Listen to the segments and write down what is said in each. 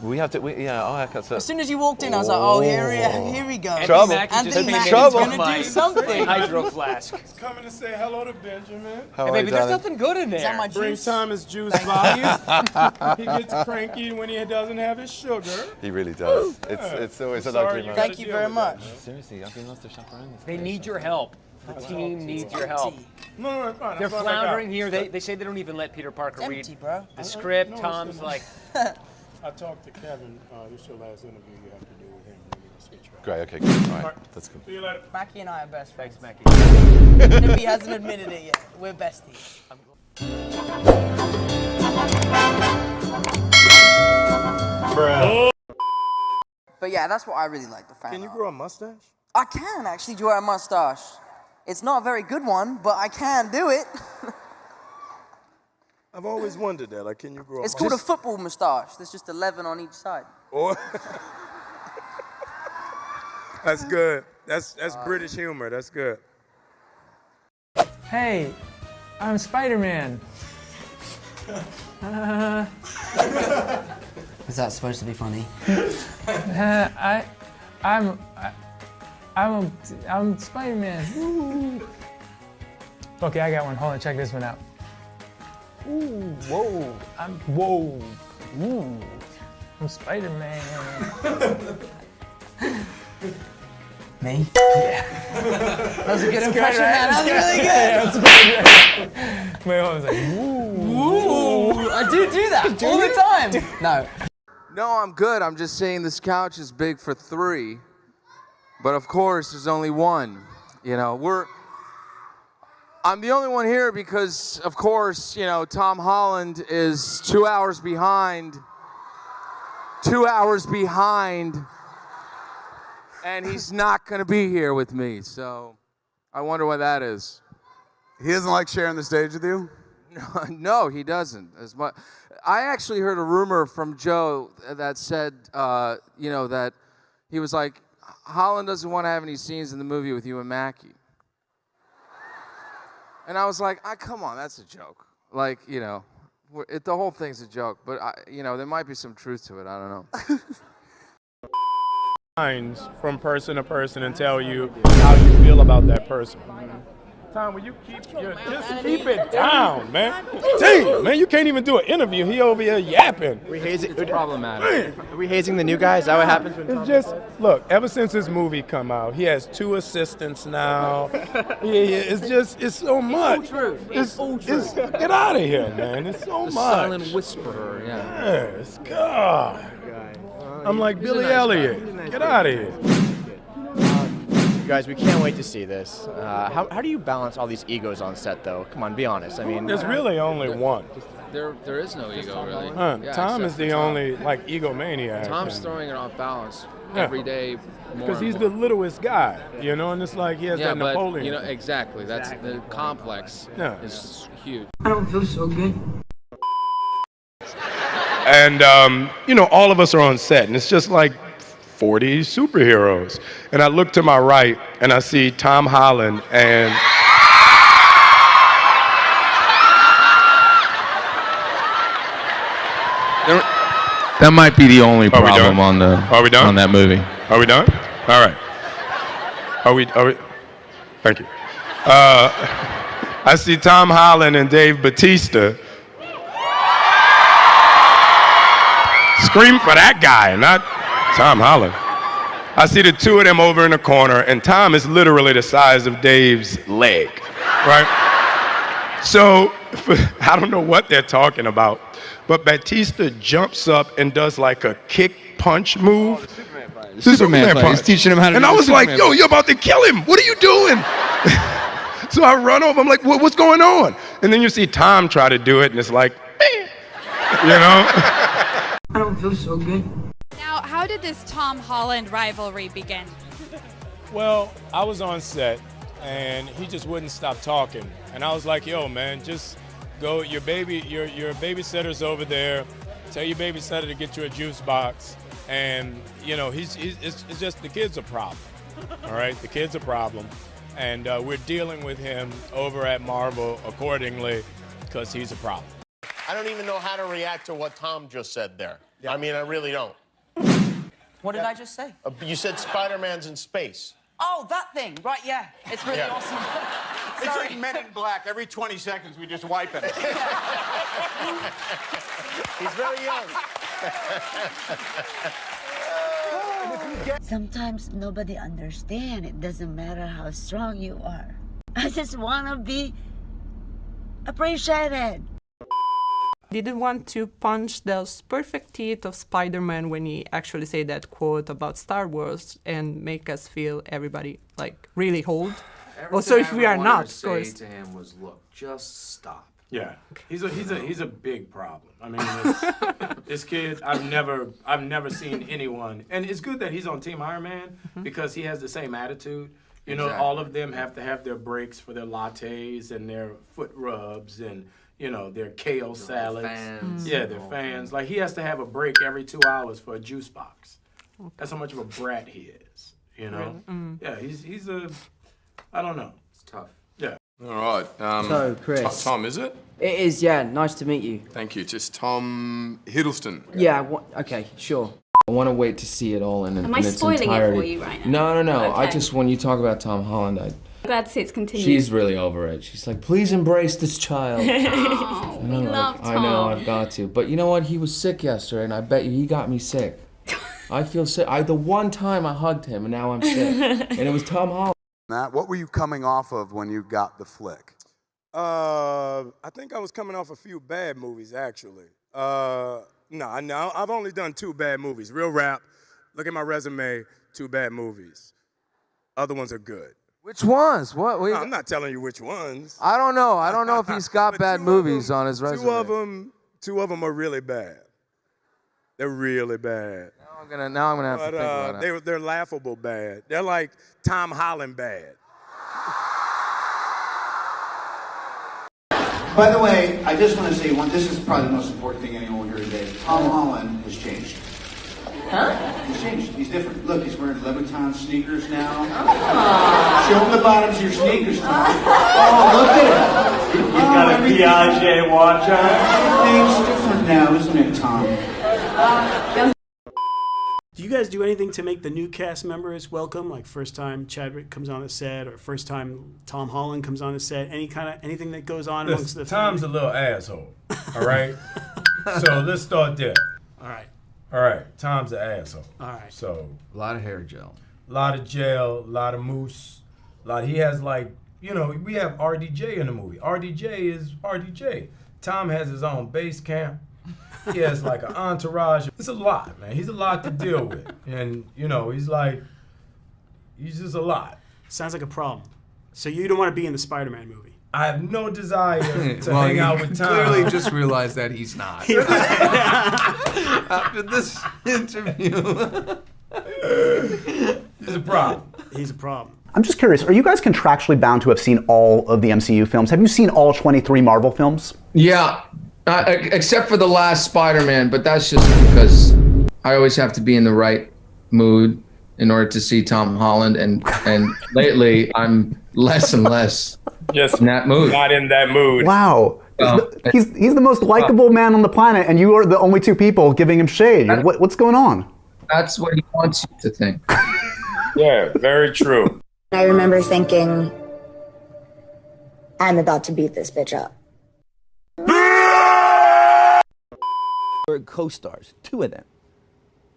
We have to. As soon as you walked in, I was like, oh, here we go. Trouble. Anthony Mackie's gonna do something. Hydro flask. He's coming to say hello to Benjamin. How Hey, are baby, you, there's darling? nothing good in there. Is that my Bring juice? Thomas juice by. He gets cranky when he doesn't have his sugar. He really does. It's always an ugly moment. Thank you very much. Seriously, I've been lost to shop around this They place. need your help. The team needs your help. No, fine. They're floundering here. They say they don't even let Peter Parker It's read empty, bro. the script. No, Tom's like, I talked to Kevin. This is your last interview. You have to do with him. We're gonna switch right. Great. Okay. Good. All right. That's good. See you later. Mackie and I are best friends. thanks, Mackie. Even if he hasn't admitted it yet, we're besties. But yeah, that's what I really like, the fan Can you art. grow a mustache? I can actually grow a mustache. It's not a very good one, but I can do it. I've always wondered that. Like, can you grow? It's called a football mustache. There's just 11 on each side. Or that's good. That's British humor. That's good. Hey, I'm Spider-Man. Is that supposed to be funny? I'm Spider-Man. Woo. Okay, I got one. Hold on, check this one out. Ooh, whoa, Ooh, I'm Spider-Man. Me? That was a good impression, man. That was really good. Yeah, that's good. Wait, hold on a second. Ooh, I do that all the time. No. No, I'm good. I'm just saying this couch is big for 3. But of course, there's only one. You know, I'm the only one here because, of course, you know, Tom Holland is 2 hours behind. 2 hours behind. And he's not going to be here with me. So I wonder why that is. He doesn't like sharing the stage with you? No, he doesn't. As much. I actually heard a rumor from Joe that said, you know, that he was like, Holland doesn't want to have any scenes in the movie with you and Mackie. And I was like, come on, that's a joke. Like, you know, the whole thing's a joke. But, you know, there might be some truth to it. I don't know. Lines from person to person and tell you how you feel about that person. Tom, will you just keep it down, man? Damn, man, you can't even do an interview. He over here yapping. It's problematic. Are we hazing the new guy? Is that what happens when It's just, look, ever since this movie come out, he has 2 assistants now. It's so much. It's all true. Get out of here, man. It's so much. silent whisperer? Yeah. Yes, God. I'm like Billy Elliot. Get out of here. You guys, we can't wait to see this. How do you balance all these egos on set, though? Come on, be honest. I mean, There's really only one. There is no ego, really. Yeah, Tom is except the for Tom. only, like, egomaniac. Tom's throwing it off balance Yeah. every day. Because he's the littlest guy, you know, and it's like he has Yeah, that but, Napoleon. you know, exactly. That's the complex is huge. I don't feel so good. And, you know, all of us are on set, and it's just like 40 superheroes. And I look to my right, and I see Tom Holland, and that might be the only problem on that movie. Are we done? All right. Are we? Thank you. I see Tom Holland and Dave Bautista. Scream for that guy, not Tom Holland. I see the 2 of them over in the corner, and Tom is literally the size of Dave's leg, right? So I don't know what they're talking about, but Batista jumps up and does like a kick punch move. Superman punch. He's teaching him how to do And I was like, Superman punch. you're about to kill him. What are you doing? So I run over. I'm like, what's going on? And then you see Tom try to do it, and it's like, you know? I don't feel so good. Now, how did this Tom Holland rivalry begin? Well, I was on set, and he just wouldn't stop talking. And I was like, yo, man, just go. Your babysitter's over there. Tell your babysitter to get you a juice box. And, you know, it's just the kid's a problem. All right? The kid's a problem. And we're dealing with him over at Marvel accordingly because he's a problem. I don't even know how to react to what Tom just said there. I mean, I really don't. What did I just say? You said Spider-Man's in space. Oh, that thing. Right, yeah. It's really awesome. It's like Men in Black. Every 20 seconds, we just wipe it. He's very young. Sometimes nobody understands. It doesn't matter how strong you are. I just want to be appreciated. Didn't want to punch those perfect teeth of Spider-Man when he actually said that quote about Star Wars and make us feel everybody like really old. Also, if we are not, of course. To him was, look, just stop. Yeah, he's a big problem. I mean, this kid, I've never seen anyone, and it's good that he's on Team Iron Man because he has the same attitude. You know, all of them have to have their breaks for their lattes and their foot rubs and, you know, their kale salads. Fans. Yeah, they're fans. Like, he has to have a break every 2 hours for a juice box. That's how much of a brat he is, you know? Yeah, he's a, I don't know. It's tough. Yeah. All right. So, Chris. Tom, is it? It is, yeah. Nice to meet you. Thank you. Just Tom Hiddleston. Yeah, okay, sure. I want to wait to see it all in, Am I its spoiling entirety. it for you right now? No. Okay. I just, when you talk about Tom Holland, I'm glad to see it's continued. she's really over it. She's like, please embrace this child. Oh, we love Tom. I know, I've got to. But you know what? He was sick yesterday, and I bet you he got me sick. I feel sick. The one time I hugged him, and now I'm sick. And it was Tom Holland. Matt, what were you coming off of when you got the flick? I think I was coming off a few bad movies, actually. No, I've only done 2 bad movies. Real rap, look at my resume, 2 bad movies. Other ones are good. Which ones? What? No, I'm not telling you which ones. I don't know. I don't know if he's got bad movies on his resume. Two of them are really bad. They're really bad. Now I'm gonna have to think about it. They're laughable bad. They're like Tom Holland bad. By the way, I just want to say this is probably the most important thing anyone will hear today. Tom Holland has changed. Huh? He's changed. He's different. Look, he's wearing Louboutin sneakers now. Oh. Show him the bottoms of your sneakers, Tom. Oh, look at him. He's got a Piaget watch on. Everything's different now, isn't it, Tom? Do you guys do anything to make the new cast members welcome? Like first time Chadwick comes on the set, or first time Tom Holland comes on the set? Anything that goes on amongst the Tom's family? a little asshole. All right. So let's start there. All right. All right. Tom's an asshole. All right. So A lot of hair gel. a lot of gel, a lot of mousse. He has we have RDJ in the movie. RDJ is RDJ. Tom has his own base camp. He has like an entourage. It's a lot, man. He's a lot to deal with. And, he's just a lot. Sounds like a problem. So you don't want to be in the Spider-Man movie? I have no desire to hang out with Tom. Clearly just realized that he's not. After this interview. He's a problem. He's a problem. I'm just curious, are you guys contractually bound to have seen all of the MCU films? Have you seen all 23 Marvel films? Yeah, except for the last Spider-Man, but that's just because I always have to be in the right mood in order to see Tom Holland, and lately I'm less and less in that mood. Not in that mood. Wow. He's the most likable man on the planet, and you are the only 2 people giving him shade. What's going on? That's what he wants you to think. Yeah, very true. I remember thinking, I'm about to beat this bitch up. Were co-stars, 2 of them,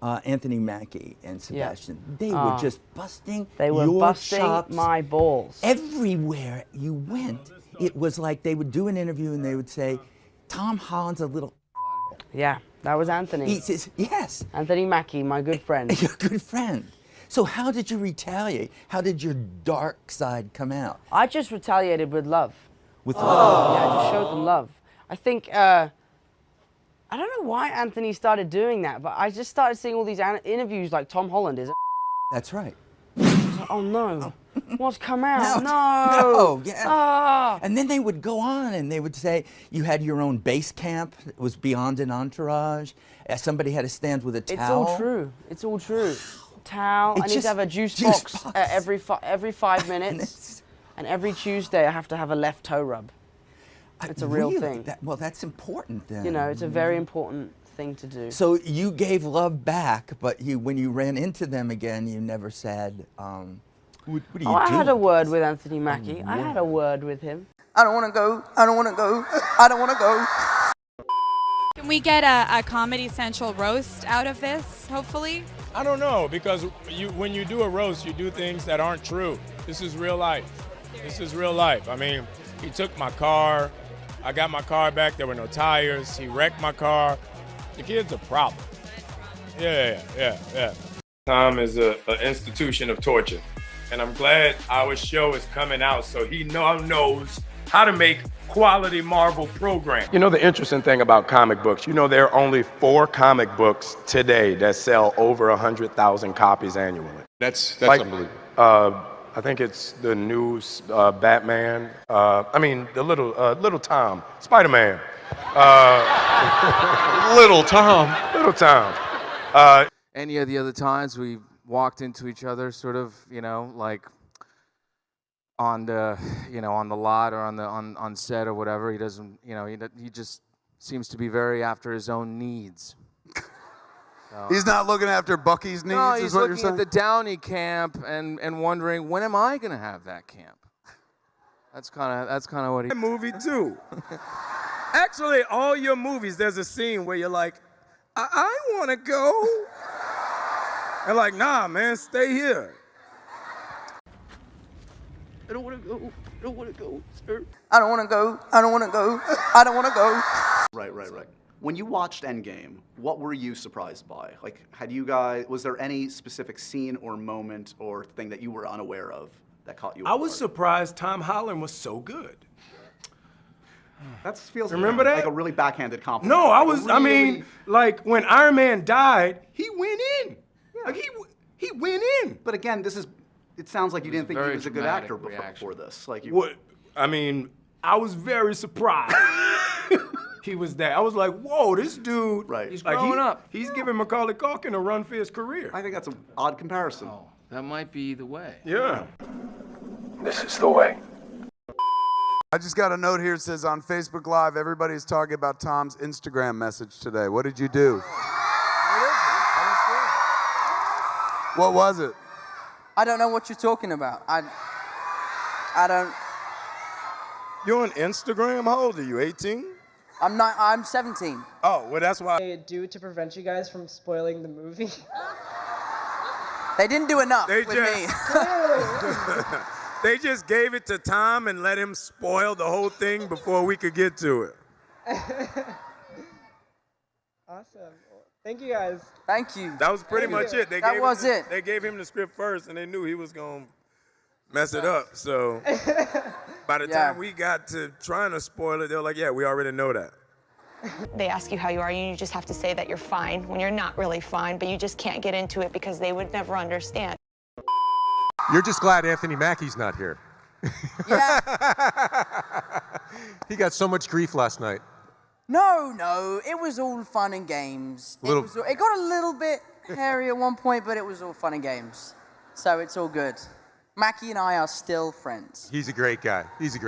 Anthony Mackie and Sebastian. They were just busting your chops. my balls. Everywhere you went, it was like they would do an interview and they would say, Tom Holland's a little. Yeah, that was Anthony. He says, yes. Anthony Mackie, my good friend. Your good friend. So how did you retaliate? How did your dark side come out? I just retaliated with love. With love? Yeah, I just showed them love. I think, I don't know why Anthony started doing that, but I just started seeing all these interviews like Tom Holland is. That's right. I was like, oh no, what's come out? No, yeah. And then they would go on and they would say, you had your own base camp, it was beyond an entourage. Somebody had to stand with a towel. It's all true. It's all true. Towel. I need to have a juice box every 5 minutes. And every Tuesday I have to have a left toe rub. It's a real Really? thing. Well, that's important then. You know, it's a very important thing to do. So you gave love back, but when you ran into them again, you never said, what do you do? I had a word with Anthony Mackie. I had a word with him. I don't want to go. I don't want to go. I don't want to go. Can we get a Comedy Central roast out of this, hopefully? I don't know, because when you do a roast, you do things that aren't true. This is real life. This is real life. I mean, he took my car. I got my car back. There were no tires. He wrecked my car. The kid's a problem. Yeah. Tom is an institution of torture. And I'm glad our show is coming out so he knows how to make quality Marvel programs. You know the interesting thing about comic books, there are only 4 comic books today that sell over 100,000 copies annually. That's unbelievable. I think it's the new Batman. The little Tom, Spider-Man. Little Tom. Little Tom. Any of the other times we walked into each other, sort of, like on the, on the lot or on set or whatever. He doesn't, he just seems to be very after his own needs. So. He's not looking after Bucky's needs. No, is he's what you're looking saying? at the Downey camp and wondering, when am I going to have that camp? That's kind of what he. Movie too. Actually, all your movies, there's a scene where you're like, I want to go. And like, nah, man, stay here. I don't want to go. I don't want to go, sir. I don't want to go. I don't want to go. I don't want to go. Right. When you watched Endgame, what were you surprised by? Like, was there any specific scene or moment or thing that you were unaware of that caught you off I was guard? surprised Tom Holland was so good. That feels Remember that? like a really backhanded compliment. No, Like, when Iron Man died, he went in. Yeah. Like he went in. But again, it sounds like you didn't think he very was a good dramatic actor reaction. before this. Like, I was very surprised. He was that. I was like, whoa, this dude. Right. He's like, growing up. He's giving Macaulay Culkin a run for his career. I think that's an odd comparison. Oh, that might be the way. Yeah. This is the way. I just got a note here that says on Facebook Live, everybody's talking about Tom's Instagram message today. What did you do? What was it? I don't know what you're talking about. I don't. You're on Instagram? How old are you, 18? I'm not. I'm 17. Oh, well, that's why. They do to prevent you guys from spoiling the movie? They didn't do enough They with just- me. They just gave it to Tom and let him spoil the whole thing before we could get to it. Awesome. Thank you guys. Thank you. That was pretty much it. They gave him the script first, and they knew he was going to mess it up. So by the time we got to trying to spoil it, they were like, yeah, we already know that. They ask you how you are, and you just have to say that you're fine when you're not really fine, but you just can't get into it because they would never understand. You're just glad Anthony Mackie's not here. Yeah. He got so much grief last night. No, it was all fun and games. It got a little bit hairy at one point, but it was all fun and games. So it's all good. Mackie and I are still friends. He's a great guy. You should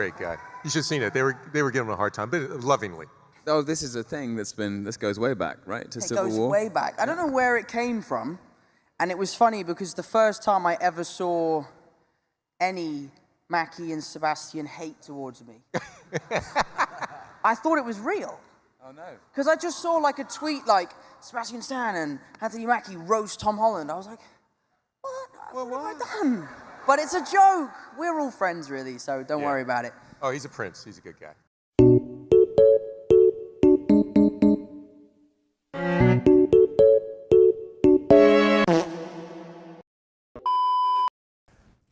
have seen it. They were giving him a hard time, but lovingly. Oh, this is a thing this goes way back, right? To Civil It goes War? way back. I don't know where it came from. And it was funny because the first time I ever saw any Mackie and Sebastian hate towards me, I thought it was real. Oh, no. Because I just saw like a tweet like, Sebastian Stan and Anthony Mackie roast Tom Holland. I was like, what have I done? But it's a joke. We're all friends, really, so don't worry about it. Oh, he's a prince. He's a good guy.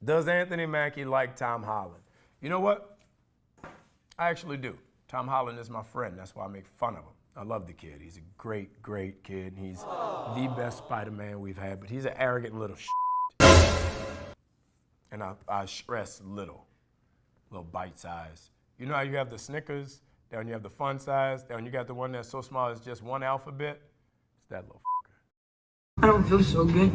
Does Anthony Mackie like Tom Holland? You know what? I actually do. Tom Holland is my friend. That's why I make fun of him. I love the kid. He's a great, great kid. He's the best Spider-Man we've had, but he's an arrogant little And I stress little bite size. You know how you have the Snickers, then you have the fun size, then you got the one that's so small it's just one alphabet? It's that little I don't feel so good.